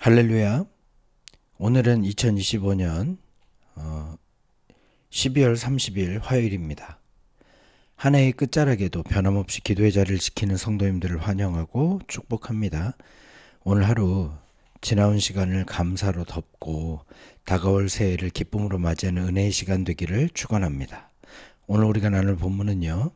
할렐루야. 오늘은 2025년 12월 30일 화요일입니다. 한 해의 끝자락에도 변함없이 기도의 자리를 지키는 성도님들을 환영하고 축복합니다. 오늘 하루 지나온 시간을 감사로 덮고 다가올 새해를 기쁨으로 맞이하는 은혜의 시간 되기를 축원합니다. 오늘 우리가 나눌 본문은요,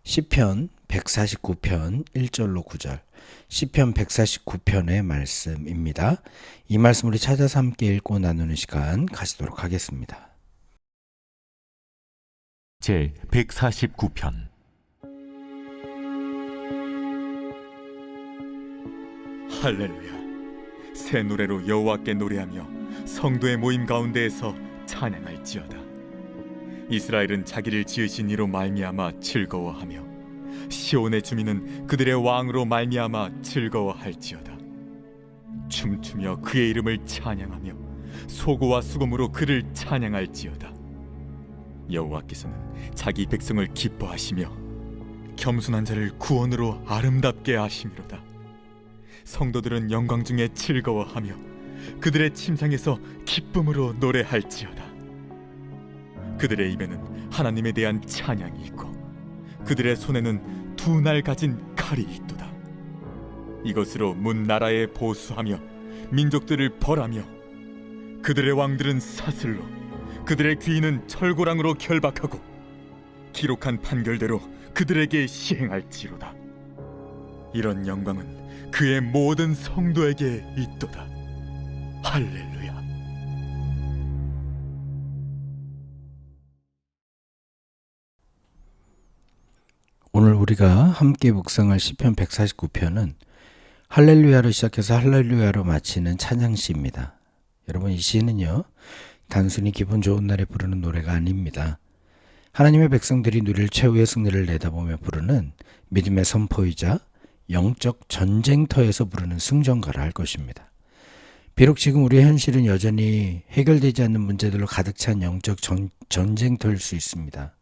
시편 149편 1절로 9절, 시편 149편의 말씀입니다. 이 말씀 우리 찾아서 함께 읽고 나누는 시간 가지도록 하겠습니다. 제 149편. 할렐루야. 새 노래로 여호와께 노래하며 성도의 모임 가운데에서 찬양할지어다. 이스라엘은 자기를 지으신 이로 말미암아 즐거워하며 시온의 주민은 그들의 왕으로 말미암아 즐거워할지어다. 춤추며 그의 이름을 찬양하며 소고와 수금으로 그를 찬양할지어다. 여호와께서는 자기 백성을 기뻐하시며 겸손한 자를 구원으로 아름답게 하심이로다. 성도들은 영광 중에 즐거워하며 그들의 침상에서 기쁨으로 노래할지어다. 그들의 입에는 하나님에 대한 찬양이 있고 그들의 손에는 두 날 가진 칼이 있도다. 이것으로 문 나라에 보수하며 민족들을 벌하며 그들의 왕들은 사슬로 그들의 귀인은 철고랑으로 결박하고 기록한 판결대로 그들에게 시행할지로다. 이런 영광은 그의 모든 성도에게 있도다. 할렐루야. 오늘 우리가 함께 묵상할 시편 149편은 할렐루야로 시작해서 할렐루야로 마치는 찬양시입니다. 여러분, 이 시는요, 단순히 기분 좋은 날에 부르는 노래가 아닙니다. 하나님의 백성들이 누릴 최후의 승리를 내다보며 부르는 믿음의 선포이자 영적 전쟁터에서 부르는 승전가라 할 것입니다. 비록 지금 우리의 현실은 여전히 해결되지 않는 문제들로 가득 찬 영적 전쟁터일 수 있습니다.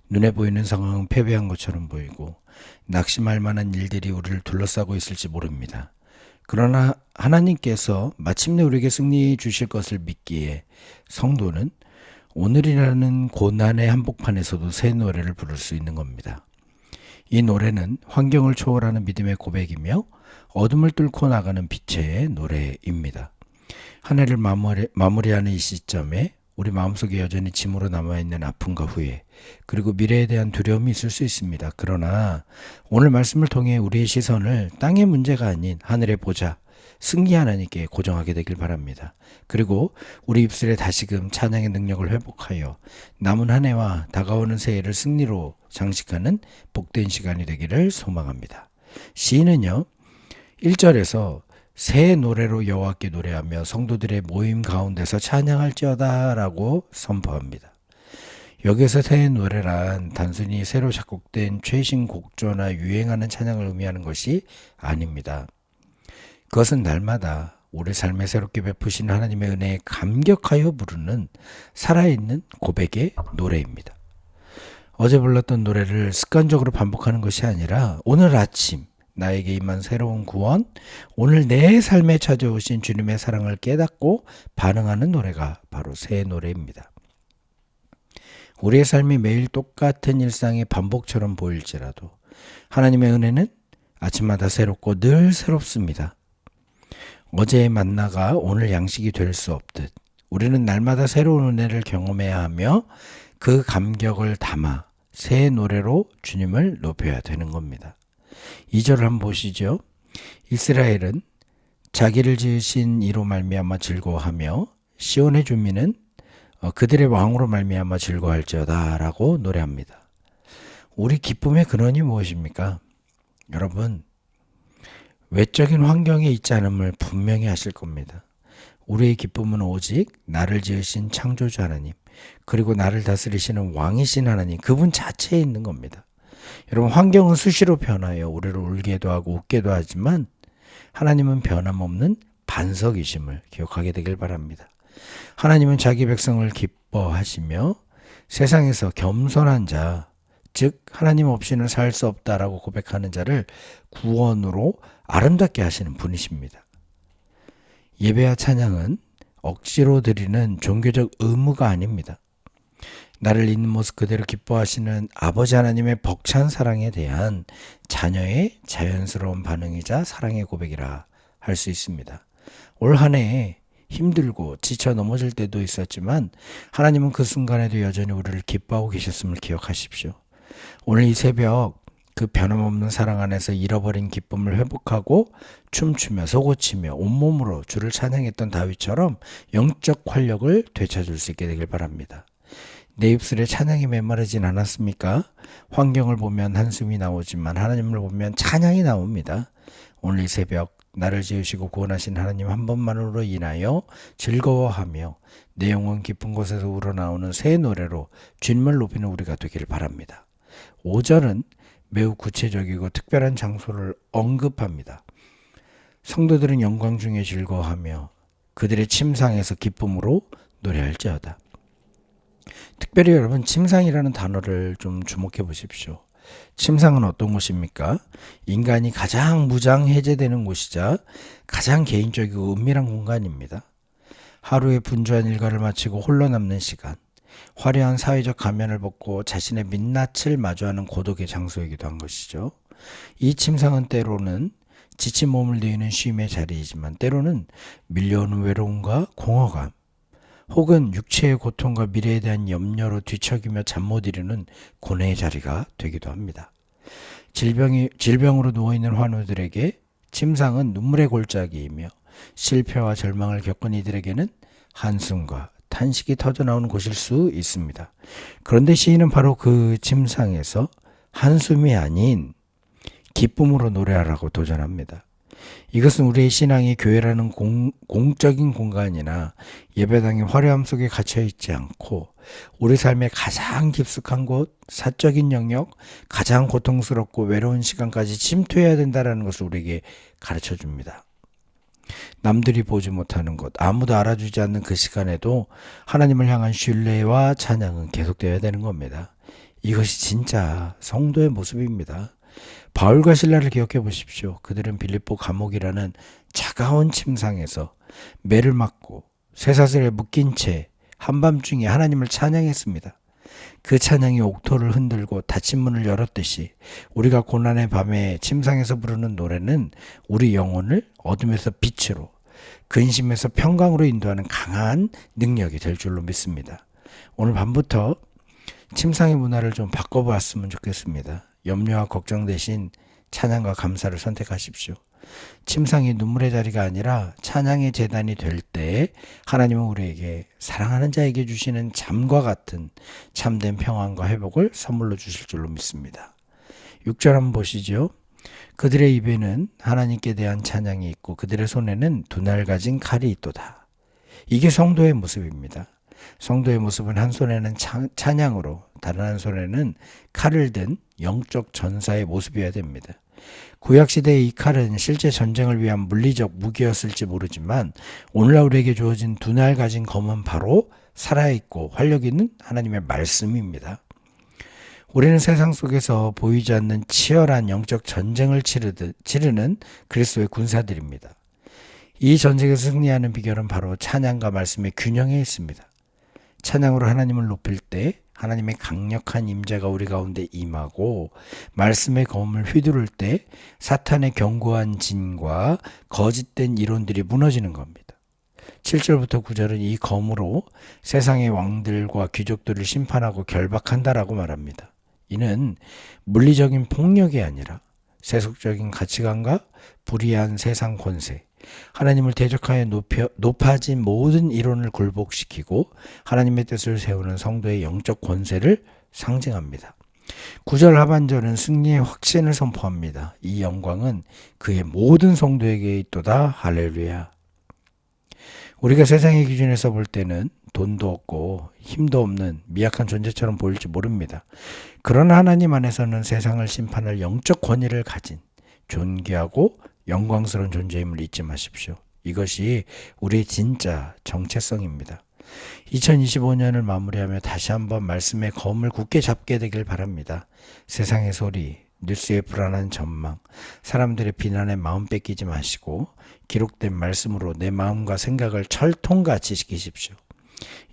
눈에 보이는 상황은 패배한 것처럼 보이고 낙심할 만한 일들이 우리를 둘러싸고 있을지 모릅니다. 그러나 하나님께서 마침내 우리에게 승리 주실 것을 믿기에 성도는 오늘이라는 고난의 한복판에서도 새 노래를 부를 수 있는 겁니다. 이 노래는 환경을 초월하는 믿음의 고백이며 어둠을 뚫고 나가는 빛의 노래입니다. 한 해를 마무리하는 이 시점에 우리 마음속에 여전히 짐으로 남아있는 아픔과 후회, 그리고 미래에 대한 두려움이 있을 수 있습니다. 그러나 오늘 말씀을 통해 우리의 시선을 땅의 문제가 아닌 하늘의 보좌, 승리 하나님께 고정하게 되길 바랍니다. 그리고 우리 입술에 다시금 찬양의 능력을 회복하여 남은 한 해와 다가오는 새해를 승리로 장식하는 복된 시간이 되기를 소망합니다. 시인은요, 1절에서 새 노래로 여호와께 노래하며 성도들의 모임 가운데서 찬양할지어다 라고 선포합니다. 여기서 새 노래란 단순히 새로 작곡된 최신 곡조나 유행하는 찬양을 의미하는 것이 아닙니다. 그것은 날마다 우리 삶에 새롭게 베푸신 하나님의 은혜에 감격하여 부르는 살아있는 고백의 노래입니다. 어제 불렀던 노래를 습관적으로 반복하는 것이 아니라 오늘 아침 나에게 임한 새로운 구원, 오늘 내 삶에 찾아오신 주님의 사랑을 깨닫고 반응하는 노래가 바로 새 노래입니다. 우리의 삶이 매일 똑같은 일상의 반복처럼 보일지라도 하나님의 은혜는 아침마다 새롭고 늘 새롭습니다. 어제의 만나가 오늘 양식이 될 수 없듯 우리는 날마다 새로운 은혜를 경험해야 하며 그 감격을 담아 새 노래로 주님을 높여야 되는 겁니다. 2절을 한번 보시죠. 이스라엘은 자기를 지으신 이로 말미암아 즐거워하며 시온의 주민은 그들의 왕으로 말미암아 즐거워할지어다 라고 노래합니다. 우리 기쁨의 근원이 무엇입니까? 여러분, 외적인 환경에 있지 않음을 분명히 아실 겁니다. 우리의 기쁨은 오직 나를 지으신 창조주 하나님, 그리고 나를 다스리시는 왕이신 하나님, 그분 자체에 있는 겁니다. 여러분, 환경은 수시로 변하여 우리를 울게도 하고 웃게도 하지만 하나님은 변함없는 반석이심을 기억하게 되길 바랍니다. 하나님은 자기 백성을 기뻐하시며 세상에서 겸손한 자, 즉 하나님 없이는 살 수 없다라고 고백하는 자를 구원으로 아름답게 하시는 분이십니다. 예배와 찬양은 억지로 드리는 종교적 의무가 아닙니다. 나를 있는 모습 그대로 기뻐하시는 아버지 하나님의 벅찬 사랑에 대한 자녀의 자연스러운 반응이자 사랑의 고백이라 할 수 있습니다. 올 한 해 힘들고 지쳐 넘어질 때도 있었지만 하나님은 그 순간에도 여전히 우리를 기뻐하고 계셨음을 기억하십시오. 오늘 이 새벽 그 변함없는 사랑 안에서 잃어버린 기쁨을 회복하고 춤추며 소고치며 온몸으로 주를 찬양했던 다윗처럼 영적 활력을 되찾을 수 있게 되길 바랍니다. 내 입술에 찬양이 메마르진 않았습니까? 환경을 보면 한숨이 나오지만 하나님을 보면 찬양이 나옵니다. 오늘 이 새벽 나를 지으시고 구원하신 하나님 한 번만으로 인하여 즐거워하며 내 영혼 깊은 곳에서 우러나오는 새 노래로 주님을 높이는 우리가 되기를 바랍니다. 5절은 매우 구체적이고 특별한 장소를 언급합니다. 성도들은 영광 중에 즐거워하며 그들의 침상에서 기쁨으로 노래할지어다. 특별히 여러분 침상이라는 단어를 좀 주목해 보십시오. 침상은 어떤 곳입니까? 인간이 가장 무장해제되는 곳이자 가장 개인적이고 은밀한 공간입니다. 하루의 분주한 일과를 마치고 홀로 남는 시간, 화려한 사회적 가면을 벗고 자신의 민낯을 마주하는 고독의 장소이기도 한 것이죠. 이 침상은 때로는 지친 몸을 누이는 쉼의 자리이지만 때로는 밀려오는 외로움과 공허감, 혹은 육체의 고통과 미래에 대한 염려로 뒤척이며 잠 못 이루는 고뇌의 자리가 되기도 합니다. 질병으로 누워있는 환우들에게 침상은 눈물의 골짜기이며 실패와 절망을 겪은 이들에게는 한숨과 탄식이 터져나오는 곳일 수 있습니다. 그런데 시인은 바로 그 침상에서 한숨이 아닌 기쁨으로 노래하라고 도전합니다. 이것은 우리의 신앙이 교회라는 공적인 공간이나 예배당의 화려함 속에 갇혀있지 않고 우리 삶의 가장 깊숙한 곳, 사적인 영역, 가장 고통스럽고 외로운 시간까지 침투해야 된다는 것을 우리에게 가르쳐줍니다. 남들이 보지 못하는 것, 아무도 알아주지 않는 그 시간에도 하나님을 향한 신뢰와 찬양은 계속되어야 되는 겁니다. 이것이 진짜 성도의 모습입니다. 바울과 실라를 기억해 보십시오. 그들은 빌립보 감옥이라는 차가운 침상에서 매를 맞고 쇠사슬에 묶인 채 한밤중에 하나님을 찬양했습니다. 그 찬양이 옥토를 흔들고 닫힌 문을 열었듯이 우리가 고난의 밤에 침상에서 부르는 노래는 우리 영혼을 어둠에서 빛으로, 근심에서 평강으로 인도하는 강한 능력이 될 줄로 믿습니다. 오늘 밤부터 침상의 문화를 좀 바꿔봤으면 좋겠습니다. 염려와 걱정 대신 찬양과 감사를 선택하십시오. 침상이 눈물의 자리가 아니라 찬양의 제단이 될 때 하나님은 우리에게 사랑하는 자에게 주시는 잠과 같은 참된 평안과 회복을 선물로 주실 줄로 믿습니다. 6절 한번 보시죠. 그들의 입에는 하나님께 대한 찬양이 있고 그들의 손에는 두 날 가진 칼이 있도다. 이게 성도의 모습입니다. 성도의 모습은 한 손에는 찬양으로 다른 한 손에는 칼을 든 영적 전사의 모습이어야 됩니다. 구약시대의 이 칼은 실제 전쟁을 위한 물리적 무기였을지 모르지만 오늘날 우리에게 주어진 두 날 가진 검은 바로 살아있고 활력 있는 하나님의 말씀입니다. 우리는 세상 속에서 보이지 않는 치열한 영적 전쟁을 치르는 그리스도의 군사들입니다. 이 전쟁에서 승리하는 비결은 바로 찬양과 말씀의 균형에 있습니다. 찬양으로 하나님을 높일 때 하나님의 강력한 임재가 우리 가운데 임하고 말씀의 검을 휘두를 때 사탄의 견고한 진과 거짓된 이론들이 무너지는 겁니다. 7절부터 9절은 이 검으로 세상의 왕들과 귀족들을 심판하고 결박한다라고 말합니다. 이는 물리적인 폭력이 아니라 세속적인 가치관과 불의한 세상 권세, 하나님을 대적하여 높아진 모든 이론을 굴복시키고 하나님의 뜻을 세우는 성도의 영적 권세를 상징합니다. 9절 하반절은 승리의 확신을 선포합니다. 이 영광은 그의 모든 성도에게 있도다. 할렐루야. 우리가 세상의 기준에서 볼 때는 돈도 없고 힘도 없는 미약한 존재처럼 보일지 모릅니다. 그러나 하나님 안에서는 세상을 심판할 영적 권위를 가진 존귀하고 영광스러운 존재임을 잊지 마십시오. 이것이 우리의 진짜 정체성입니다. 2025년을 마무리하며 다시 한번 말씀의 검을 굳게 잡게 되길 바랍니다. 세상의 소리, 뉴스의 불안한 전망, 사람들의 비난에 마음 뺏기지 마시고 기록된 말씀으로 내 마음과 생각을 철통같이 지키십시오.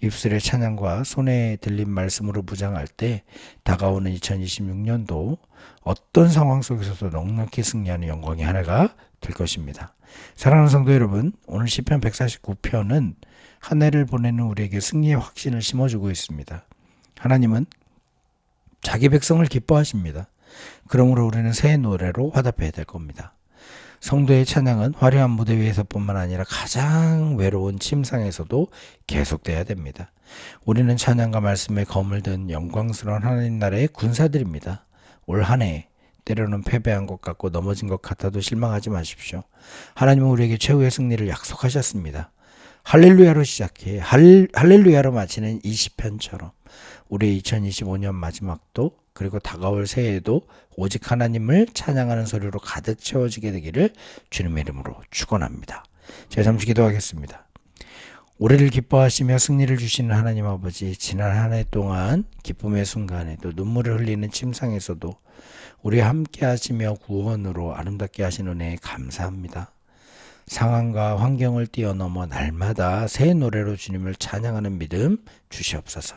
입술의 찬양과 손에 들린 말씀으로 무장할 때 다가오는 2026년도 어떤 상황 속에서도 넉넉히 승리하는 영광의 한 해가 될 것입니다. 사랑하는 성도 여러분, 오늘 시편 149편은 한 해를 보내는 우리에게 승리의 확신을 심어주고 있습니다. 하나님은 자기 백성을 기뻐하십니다. 그러므로 우리는 새 노래로 화답해야 될 겁니다. 성도의 찬양은 화려한 무대 위에서뿐만 아니라 가장 외로운 침상에서도 계속돼야 됩니다. 우리는 찬양과 말씀의 검을 든 영광스러운 하나님 나라의 군사들입니다. 올 한 해 때로는 패배한 것 같고 넘어진 것 같아도 실망하지 마십시오. 하나님은 우리에게 최후의 승리를 약속하셨습니다. 할렐루야로 시작해 할렐루야로 마치는 이 시편처럼 우리의 2025년 마지막도 그리고 다가올 새해에도 오직 하나님을 찬양하는 소리로 가득 채워지게 되기를 주님의 이름으로 축원합니다. 제가 잠시 기도하겠습니다. 올해를 기뻐하시며 승리를 주시는 하나님 아버지, 지난 한 해 동안 기쁨의 순간에 또 눈물을 흘리는 침상에서도 우리와 함께 하시며 구원으로 아름답게 하신 은혜에 감사합니다. 상황과 환경을 뛰어넘어 날마다 새 노래로 주님을 찬양하는 믿음 주시옵소서.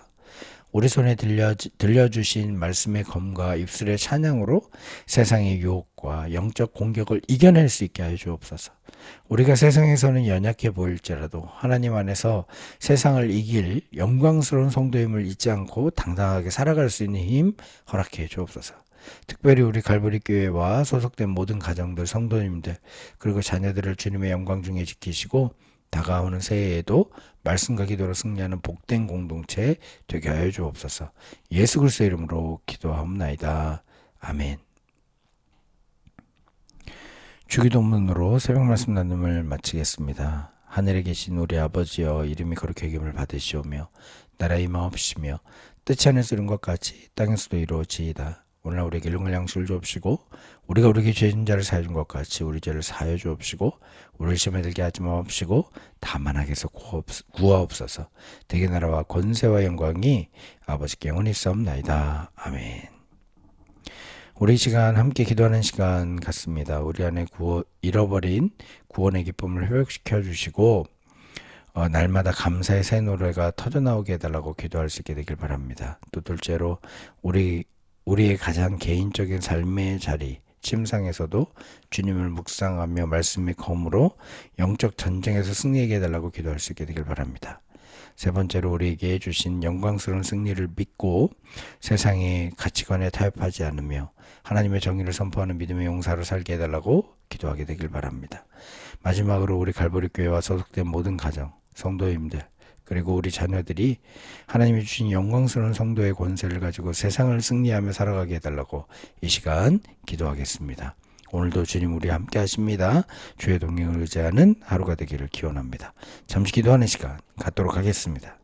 우리 손에 들려주신 말씀의 검과 입술의 찬양으로 세상의 유혹과 영적 공격을 이겨낼 수 있게 하여 주옵소서. 우리가 세상에서는 연약해 보일지라도 하나님 안에서 세상을 이길 영광스러운 성도임을 잊지 않고 당당하게 살아갈 수 있는 힘 허락해 주옵소서. 특별히 우리 갈보리 교회와 소속된 모든 가정들, 성도님들 그리고 자녀들을 주님의 영광 중에 지키시고 다가오는 새해에도 말씀과 기도로 승리하는 복된 공동체 되게 하여 주옵소서. 예수 그리스도의 이름으로 기도하옵나이다. 아멘. 주기도문으로 새벽 말씀 나눔을 마치겠습니다. 하늘에 계신 우리 아버지여, 이름이 거룩히 여김을 받으시오며 나라의 임하옵시며 뜻이 하늘에서 이룬 것 같이 땅에서도 이루어지이다. 오늘 우리에게 일용할 양식을 주옵시고 우리가 우리에게 죄진 자를 사해 준 것 같이 우리 죄를 사하여 주옵시고 우리를 시험에 들게 하지 마옵시고 다만 악에서 구하옵소서. 대개 나라와 권세와 영광이 아버지께 영원히 있사옵나이다. 아멘. 우리 시간 함께 기도하는 시간 같습니다. 우리 안에 잃어버린 구원의 기쁨을 회복시켜 주시고 날마다 감사의 새 노래가 터져나오게 해달라고 기도할 수 있게 되길 바랍니다. 또 둘째로 우리의 가장 개인적인 삶의 자리, 침상에서도 주님을 묵상하며 말씀의 검으로 영적 전쟁에서 승리하게 해달라고 기도할 수 있게 되길 바랍니다. 세 번째로 우리에게 주신 영광스러운 승리를 믿고 세상의 가치관에 타협하지 않으며 하나님의 정의를 선포하는 믿음의 용사로 살게 해달라고 기도하게 되길 바랍니다. 마지막으로 우리 갈보리 교회와 소속된 모든 가정, 성도님들 그리고 우리 자녀들이 하나님이 주신 영광스러운 성도의 권세를 가지고 세상을 승리하며 살아가게 해달라고 이 시간 기도하겠습니다. 오늘도 주님 우리 함께 하십니다. 주의 동행을 의지하는 하루가 되기를 기원합니다. 잠시 기도하는 시간 갖도록 하겠습니다.